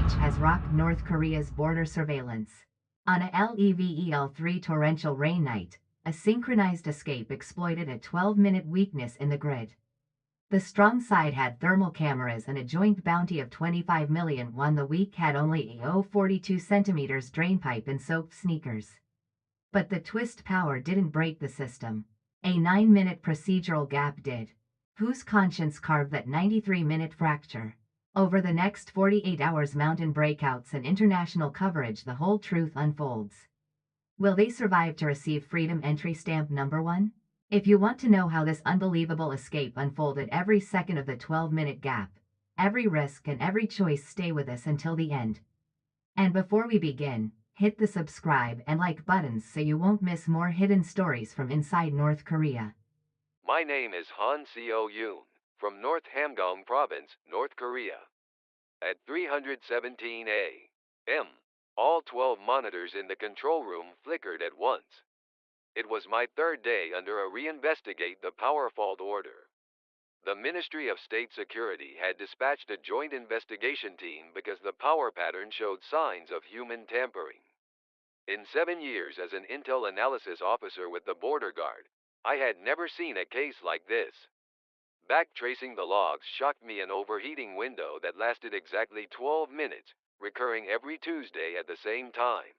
breach has rocked North Korea's border surveillance. On a LEVEL-3 torrential rain night, a synchronized escape exploited a 12-minute weakness in the grid. The strong side had thermal cameras and a joint bounty of 25 million, while the weak had only a 42 centimeters drainpipe and soaked sneakers. But the twist power didn't break the system. A 9-minute procedural gap did. Whose conscience carved that 93-minute fracture? Over the next 48 hours, mountain breakouts and international coverage, the whole truth unfolds. Will they survive to receive Freedom Entry Stamp number 1? If you want to know how this unbelievable escape unfolded, every second of the 12-minute gap, every risk and every choice, stay with us until the end. And before we begin, hit the subscribe and like buttons so you won't miss more hidden stories from inside North Korea. My name is Han Seo-yoon, from North Hamgyong Province, North Korea. At 3:17 a.m., all 12 monitors in the control room flickered at once. It was my third day under a reinvestigate the power fault order. The Ministry of State Security had dispatched a joint investigation team because the power pattern showed signs of human tampering. In 7 years as an intel analysis officer with the border guard, I had never seen a case like this. Backtracing the logs shocked me: an overheating window that lasted exactly 12 minutes, recurring every Tuesday at the same time.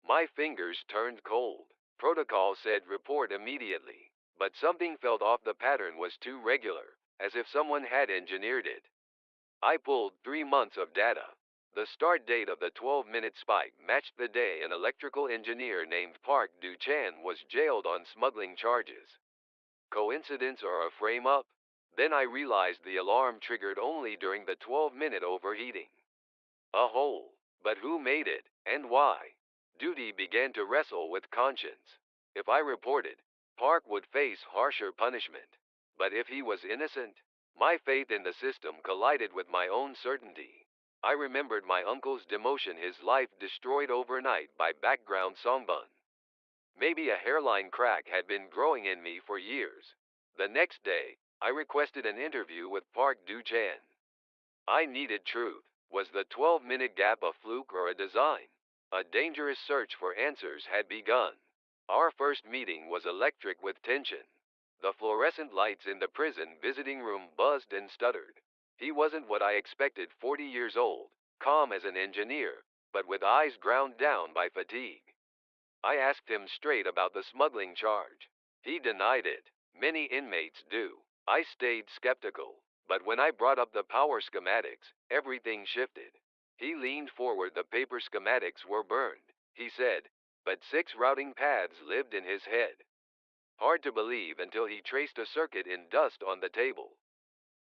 My fingers turned cold. Protocol said report immediately, but something felt off. The pattern was too regular, as if someone had engineered it. I pulled 3 months of data. The start date of the 12-minute spike matched the day an electrical engineer named Park Du-chan was jailed on smuggling charges. Coincidence or a frame-up? Then I realized the alarm triggered only during the 12-minute overheating. A hole. But who made it, and why? Duty began to wrestle with conscience. If I reported, Park would face harsher punishment. But if he was innocent? My faith in the system collided with my own certainty. I remembered my uncle's demotion, his life destroyed overnight by background songbun. Maybe a hairline crack had been growing in me for years. The next day, I requested an interview with Park Du-chan. I needed truth. Was the 12-minute gap a fluke or a design? A dangerous search for answers had begun. Our first meeting was electric with tension. The fluorescent lights in the prison visiting room buzzed and stuttered. He wasn't what I expected: 40 years old, calm as an engineer, but with eyes ground down by fatigue. I asked him straight about the smuggling charge. He denied it. Many inmates do. I stayed skeptical, but when I brought up the power schematics, everything shifted. He leaned forward. The paper schematics were burned, he said, but 6 routing paths lived in his head. Hard to believe until he traced a circuit in dust on the table.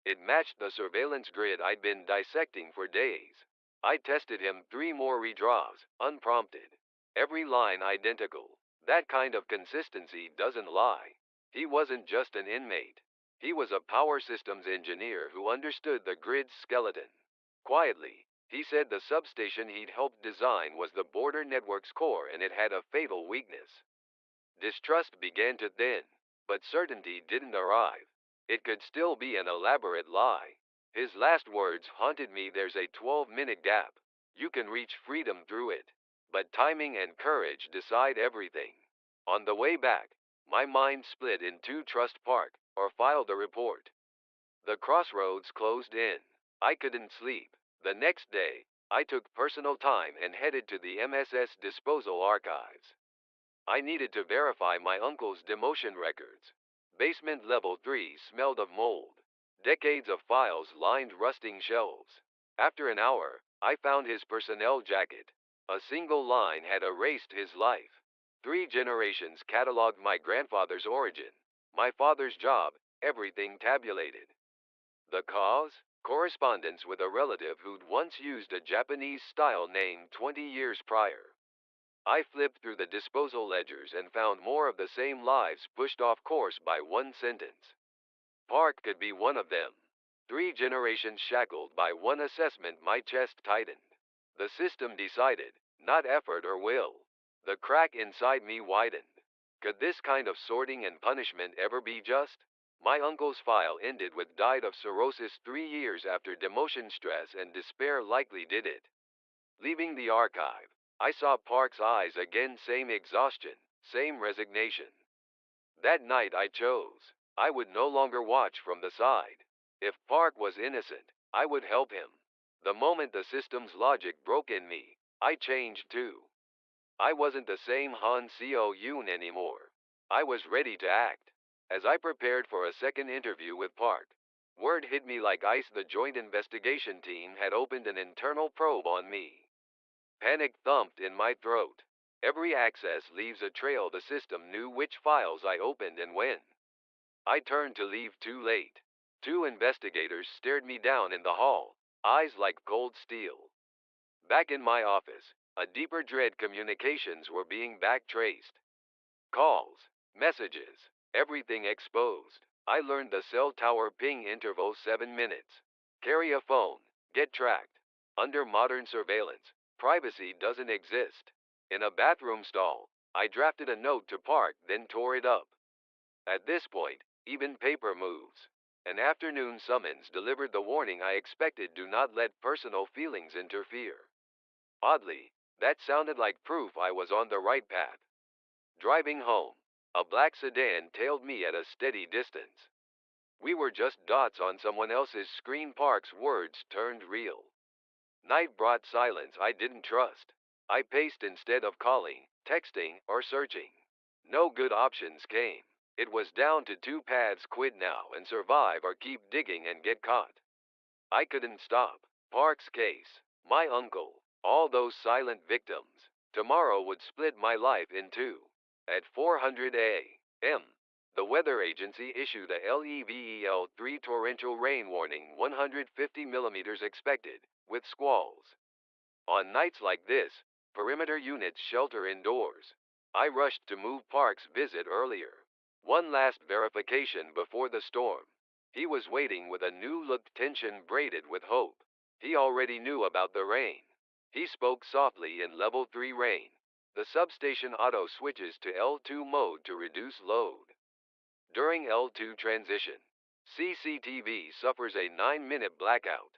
It matched the surveillance grid I'd been dissecting for days. I tested him 3 more redraws, unprompted. Every line identical. That kind of consistency doesn't lie. He wasn't just an inmate. He was a power systems engineer who understood the grid's skeleton. Quietly, he said the substation he'd helped design was the border network's core and it had a fatal weakness. Distrust began to thin, but certainty didn't arrive. It could still be an elaborate lie. His last words haunted me: there's a 12-minute gap. You can reach freedom through it. But timing and courage decide everything. On the way back, my mind split in two: trust Park or file the report. The crossroads closed in. I couldn't sleep. The next day, I took personal time and headed to the MSS disposal archives. I needed to verify my uncle's demotion records. Basement level 3 smelled of mold. Decades of files lined rusting shelves. After an hour, I found his personnel jacket. A single line had erased his life. 3 generations cataloged my grandfather's origin, my father's job, everything tabulated. The cause? Correspondence with a relative who'd once used a Japanese-style name 20 years prior. I flipped through the disposal ledgers and found more of the same lives pushed off course by one sentence. Park could be one of them. 3 generations shackled by one assessment. My chest tightened. The system decided, not effort or will. The crack inside me widened. Could this kind of sorting and punishment ever be just? My uncle's file ended with died of cirrhosis 3 years after demotion. Stress and despair likely did it. Leaving the archive, I saw Park's eyes again, same exhaustion, same resignation. That night I chose. I would no longer watch from the side. If Park was innocent, I would help him. The moment the system's logic broke in me, I changed too. I wasn't the same Han Seo-yoon anymore. I was ready to act. As I prepared for a second interview with Park, word hit me like ice: the Joint Investigation Team had opened an internal probe on me. Panic thumped in my throat. Every access leaves a trail. The system knew which files I opened and when. I turned to leave too late. Two investigators stared me down in the hall, eyes like cold steel. Back in my office, a deeper dread: communications were being backtraced. Calls, messages, everything exposed. I learned the cell tower ping interval: 7 minutes. Carry a phone, get tracked. Under modern surveillance, privacy doesn't exist. In a bathroom stall, I drafted a note to Park, then tore it up. At this point, even paper moves. An afternoon summons delivered the warning I expected: do not let personal feelings interfere. Oddly, that sounded like proof I was on the right path. Driving home, a black sedan tailed me at a steady distance. We were just dots on someone else's screen. Park's words turned real. Night brought silence I didn't trust. I paced instead of calling, texting, or searching. No good options came. It was down to two paths: quit now and survive, or keep digging and get caught. I couldn't stop. Park's case, my uncle, all those silent victims. Tomorrow would split my life in two. At 400 a.m., the weather agency issued a level 3 torrential rain warning: 150 millimeters expected, with squalls. On nights like this, perimeter units shelter indoors. I rushed to move Park's visit earlier. One last verification before the storm. He was waiting with a new look, tension braided with hope. He already knew about the rain. He spoke softly in level 3 rain. The substation auto switches to L2 mode to reduce load. During L2 transition, CCTV suffers a 9-minute blackout.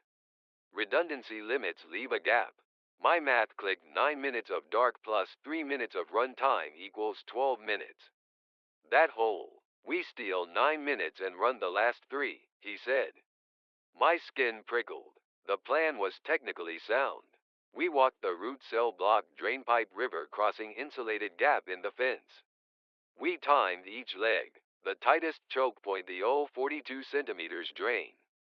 Redundancy limits leave a gap. My math clicked: 9 minutes of dark plus 3 minutes of runtime equals 12 minutes. That hole. We steal 9 minutes and run the last 3, he said. My skin prickled. The plan was technically sound. We walked the root cell block drainpipe river crossing insulated gap in the fence. We timed each leg. The tightest choke point, the 42 centimeters drain.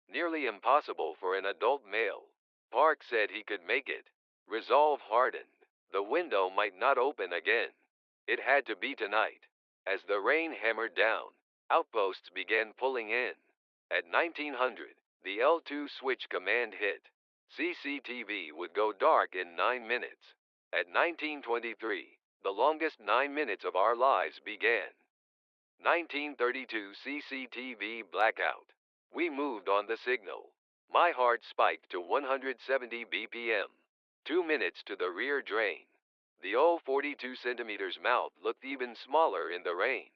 Nearly impossible for an adult male. Park said he could make it. Resolve hardened. The window might not open again. It had to be tonight. As the rain hammered down, outposts began pulling in. At 1900, the L2 switch command hit. CCTV would go dark in 9 minutes. At 1923, the longest 9 minutes of our lives began. 1932 CCTV blackout. We moved on the signal. My heart spiked to 170 BPM. 2 minutes to the rear drain. The 42 centimeters mouth looked even smaller in the rain.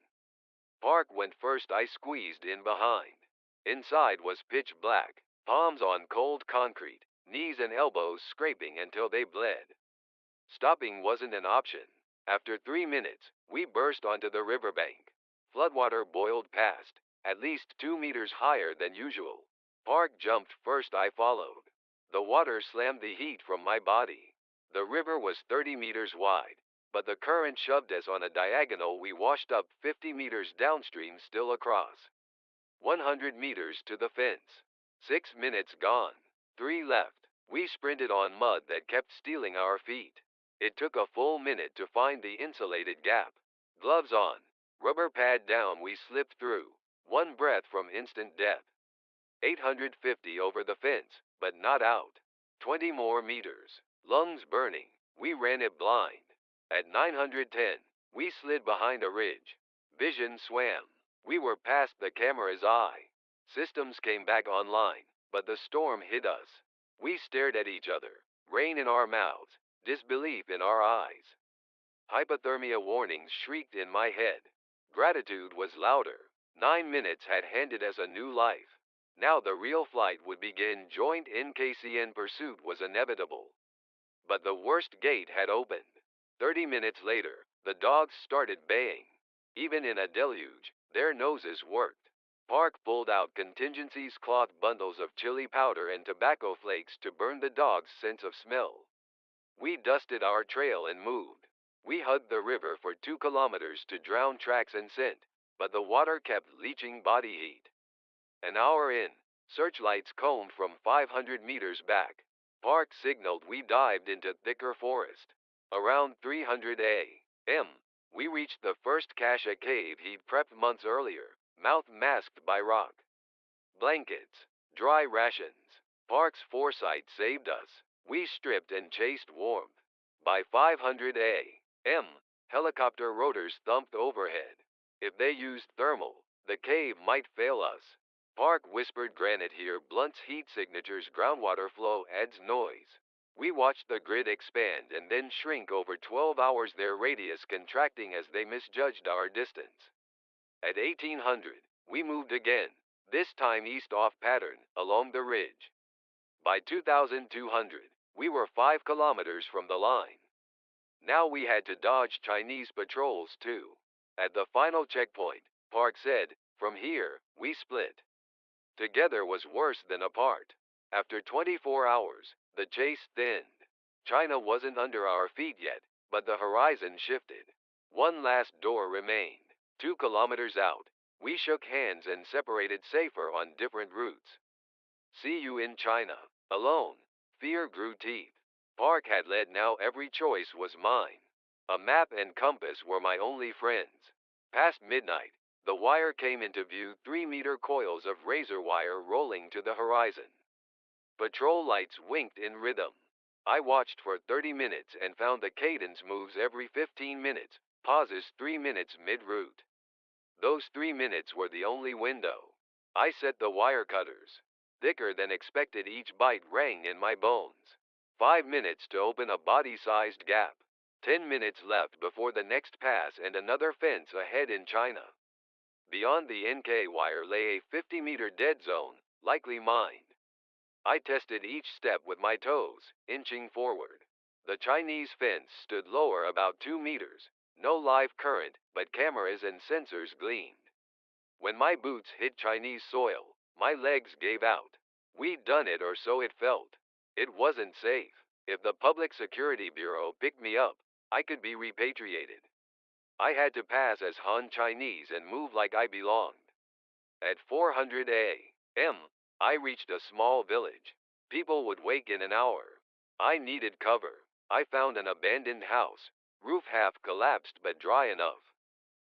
Park went first. I squeezed in behind. Inside was pitch black, palms on cold concrete, knees and elbows scraping until they bled. Stopping wasn't an option. After 3 minutes, we burst onto the riverbank. Floodwater boiled past, at least 2 meters higher than usual. Park jumped first. I followed. The water slammed the heat from my body. The river was 30 meters wide, but the current shoved us on a diagonal. We washed up 50 meters downstream, still across. 100 meters to the fence. 6 minutes gone. 3 left. We sprinted on mud that kept stealing our feet. It took a full minute to find the insulated gap. Gloves on, rubber pad down. We slipped through. 1 breath from instant death. 850 over the fence, but not out. 20 more meters. Lungs burning. We ran it blind. At 910, we slid behind a ridge. Vision swam. We were past the camera's eye. Systems came back online, but the storm hit us. We stared at each other, rain in our mouths, disbelief in our eyes. Hypothermia warnings shrieked in my head. Gratitude was louder. 9 minutes had handed us a new life. Now the real flight would begin. Joint NKCN pursuit was inevitable. But the worst gate had opened. 30 minutes later, the dogs started baying. Even in a deluge, their noses worked. Park pulled out contingency's cloth bundles of chili powder and tobacco flakes to burn the dogs' sense of smell. We dusted our trail and moved. We hugged the river for 2 kilometers to drown tracks and scent, but the water kept leaching body heat. An hour in, searchlights combed from 500 meters back. Park signaled we dived into thicker forest. Around 300 a.m., we reached the first cache cave he'd prepped months earlier, mouth masked by rock. Blankets, dry rations. Park's foresight saved us. We stripped and chased warmth. By 500 a.m., helicopter rotors thumped overhead. If they used thermal, the cave might fail us. Park whispered, granite here blunts heat signatures, groundwater flow adds noise. We watched the grid expand and then shrink over 12 hours, their radius contracting as they misjudged our distance. At 1800, we moved again, this time east off pattern, along the ridge. By 2200, we were 5 kilometers from the line. Now we had to dodge Chinese patrols too. At the final checkpoint, Park said, "From here, we split." Together was worse than apart. After 24 hours, the chase thinned. China wasn't under our feet yet, but the horizon shifted. One last door remained. 2 kilometers out, we shook hands and separated safer on different routes. See you in China. Alone. Fear grew teeth. Park had led, now every choice was mine. A map and compass were my only friends. Past midnight, the wire came into view, 3-meter coils of razor wire rolling to the horizon. Patrol lights winked in rhythm. I watched for 30 minutes and found the cadence moves every 15 minutes, pauses 3 minutes mid-route. Those 3 minutes were the only window. I set the wire cutters. Thicker than expected, each bite rang in my bones. 5 minutes to open a body-sized gap. 10 minutes left before the next pass and another fence ahead in China. Beyond the NK wire lay a 50-meter dead zone, likely mined. I tested each step with my toes, inching forward. The Chinese fence stood lower, about 2 meters. No live current, but cameras and sensors gleamed. When my boots hit Chinese soil, my legs gave out. We'd done it, or so it felt. It wasn't safe. If the Public Security Bureau picked me up, I could be repatriated. I had to pass as Han Chinese and move like I belonged. At 400 a.m., I reached a small village. People would wake in an hour. I needed cover. I found an abandoned house, roof half collapsed but dry enough.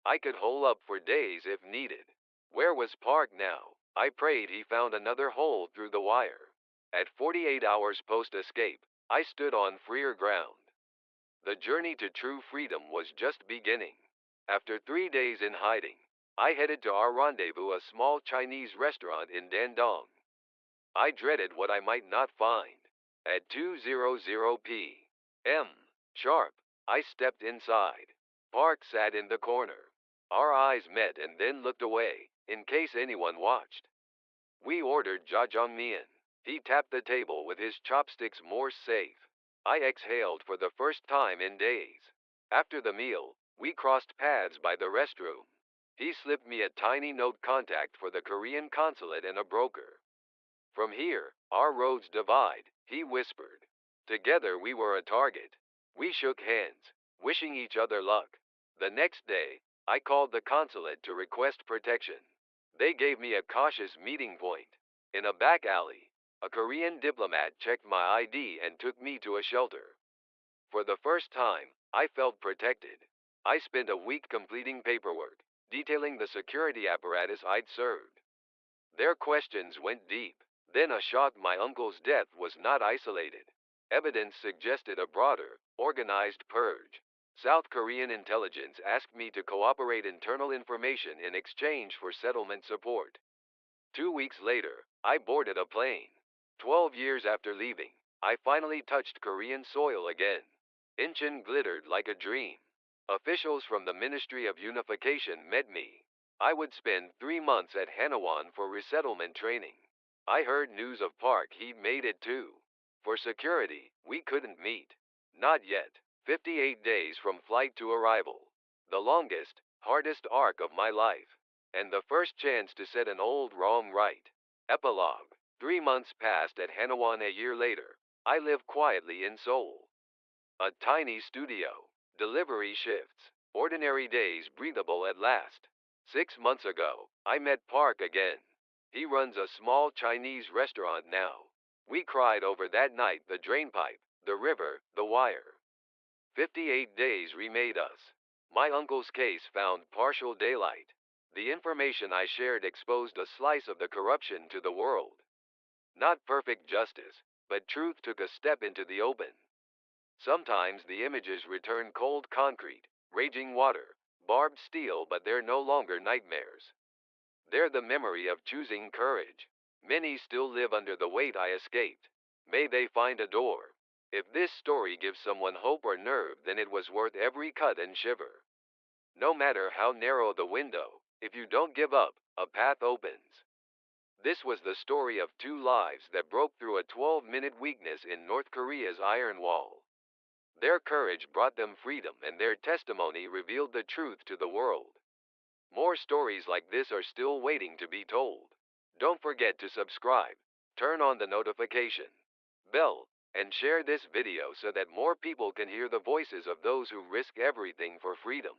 I could hole up for days if needed. Where was Park now? I prayed he found another hole through the wire. At 48 hours post-escape, I stood on freer ground. The journey to true freedom was just beginning. After 3 days in hiding, I headed to our rendezvous, a small Chinese restaurant in Dandong. I dreaded what I might not find. At 2:00 p.m. sharp, I stepped inside. Park sat in the corner. Our eyes met and then looked away, in case anyone watched. We ordered jjajangmyeon. He tapped the table with his chopsticks, more safe. I exhaled for the first time in days. After the meal, we crossed paths by the restroom. He slipped me a tiny note, contact for the Korean consulate and a broker. "From here, our roads divide," he whispered. Together we were a target. We shook hands, wishing each other luck. The next day, I called the consulate to request protection. They gave me a cautious meeting point. In a back alley, a Korean diplomat checked my ID and took me to a shelter. For the first time, I felt protected. I spent a week completing paperwork, detailing the security apparatus I'd served. Their questions went deep. Then a shock: my uncle's death was not isolated. Evidence suggested a broader, organized purge. South Korean intelligence asked me to cooperate internal information in exchange for settlement support. 2 weeks later, I boarded a plane. 12 years after leaving, I finally touched Korean soil again. Incheon glittered like a dream. Officials from the Ministry of Unification met me. I would spend 3 months at Hanawon for resettlement training. I heard news of Park, he'd made it too. For security, we couldn't meet. Not yet. 58 days from flight to arrival. The longest, hardest arc of my life. And the first chance to set an old wrong right. Epilogue. 3 months passed at Hanawan. A year later, I live quietly in Seoul. A tiny studio. Delivery shifts. Ordinary days breathable at last. 6 months ago, I met Park again. He runs a small Chinese restaurant now. We cried over that night, the drainpipe, the river, the wire. 58 days remade us. My uncle's case found partial daylight. The information I shared exposed a slice of the corruption to the world. Not perfect justice, but truth took a step into the open. Sometimes the images return cold concrete, raging water, barbed steel, but they're no longer nightmares. They're the memory of choosing courage. Many still live under the weight I escaped. May they find a door. If this story gives someone hope or nerve, then it was worth every cut and shiver. No matter how narrow the window, if you don't give up, a path opens. This was the story of 2 lives that broke through a 12-minute weakness in North Korea's Iron Wall. Their courage brought them freedom, and their testimony revealed the truth to the world. More stories like this are still waiting to be told. Don't forget to subscribe, turn on the notification bell, and share this video so that more people can hear the voices of those who risk everything for freedom.